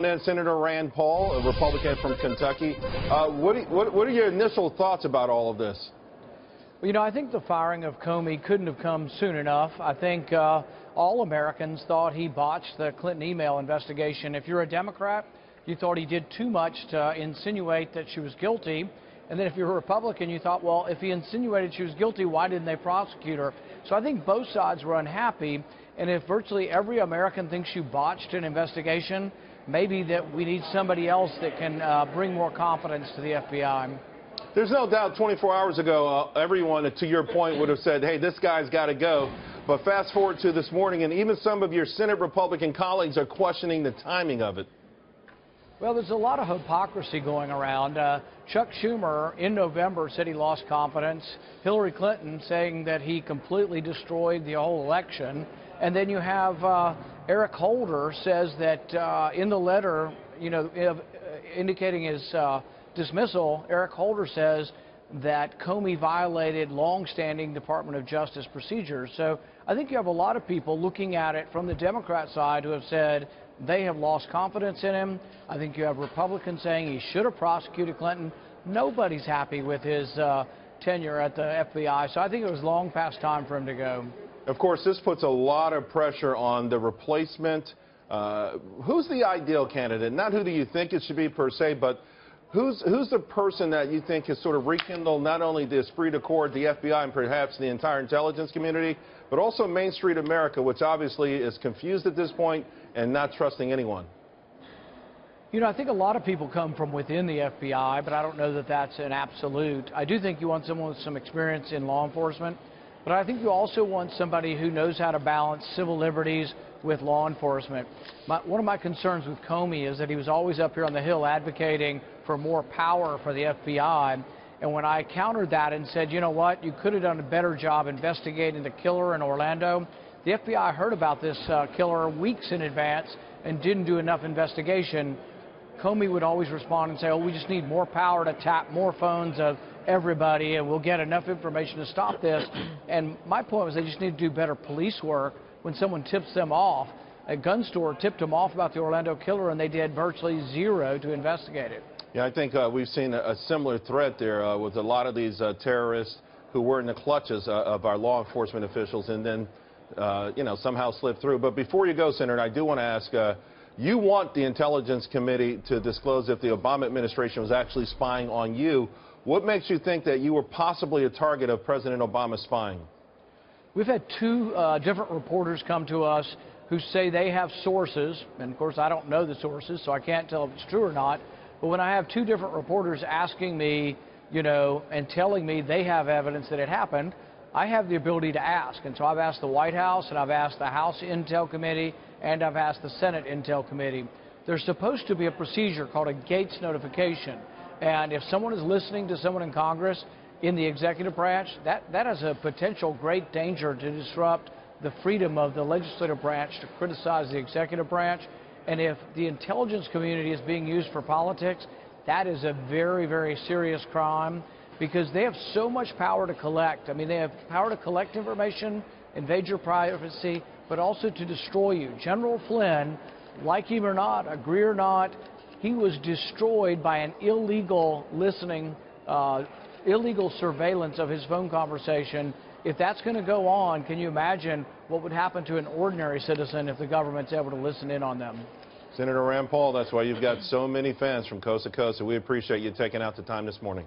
And Senator Rand Paul, a Republican from Kentucky. What are your initial thoughts about all of this? Well, I think the firing of Comey couldn't have come soon enough. I think all Americans thought he botched the Clinton email investigation. If you're a Democrat, you thought he did too much to insinuate that she was guilty. And then if you're a Republican, you thought, well, if he insinuated she was guilty, why didn't they prosecute her? So I think both sides were unhappy. And if virtually every American thinks you botched an investigation, maybe that we need somebody else that can bring more confidence to the FBI. There's no doubt 24 hours ago, everyone, to your point, would have said, hey, this guy's got to go. But fast forward to this morning, and even some of your Senate Republican colleagues are questioning the timing of it. Well, there's a lot of hypocrisy going around. Chuck Schumer in November said he lost confidence. Hillary Clinton saying that he completely destroyed the whole election. And then you have Eric Holder says that in the letter, indicating his dismissal, Eric Holder says that Comey violated long-standing Department of Justice procedures. So I think you have a lot of people looking at it from the Democrat side who have said they have lost confidence in him. I think you have Republicans saying he should have prosecuted Clinton. Nobody's happy with his tenure at the FBI. So I think it was long past time for him to go. Of course, this puts a lot of pressure on the replacement. Who's the ideal candidate? Not who do you think it should be per se, but who's the person that you think has sort of rekindled not only the esprit de corps, the FBI, and perhaps the entire intelligence community, but also Main Street America, which obviously is confused at this point and not trusting anyone? I think a lot of people come from within the FBI, but I don't know that that's an absolute. I do think you want someone with some experience in law enforcement. But I think you also want somebody who knows how to balance civil liberties with law enforcement. One of my concerns with Comey is that he was always up here on the Hill advocating for more power for the FBI. And when I countered that and said, you know what, you could have done a better job investigating the killer in Orlando, the FBI heard about this killer weeks in advance and didn't do enough investigation. Comey would always respond and say, oh, we just need more power to tap more phones of everybody and we'll get enough information to stop this. And my point was they just need to do better police work. When someone tips them off, a gun store tipped them off about the Orlando killer and they did virtually zero to investigate it. Yeah, I think we've seen a similar threat there with a lot of these terrorists who were in the clutches of our law enforcement officials and then, somehow slipped through. But before you go, Senator, I do want to ask, you want the Intelligence Committee to disclose if the Obama administration was actually spying on you. What makes you think that you were possibly a target of President Obama's spying? We've had two different reporters come to us who say they have sources, and of course I don't know the sources, so I can't tell if it's true or not. But when I have two different reporters asking me, and telling me they have evidence that it happened, I have the ability to ask. And so I've asked the White House, and I've asked the House Intel Committee, and I've asked the Senate Intel Committee. There's supposed to be a procedure called a Gates notification. And if someone is listening to someone in Congress, in the executive branch, that has a potential great danger to disrupt the freedom of the legislative branch to criticize the executive branch. And if the intelligence community is being used for politics, that is a very, very serious crime because they have so much power to collect. I mean, they have power to collect information, invade your privacy, but also to destroy you. General Flynn, like him or not, agree or not, he was destroyed by an illegal listening, illegal surveillance of his phone conversation. If that's going to go on, can you imagine what would happen to an ordinary citizen if the government's able to listen in on them? Senator Rand Paul, that's why you've got so many fans from coast to coast, and we appreciate you taking out the time this morning.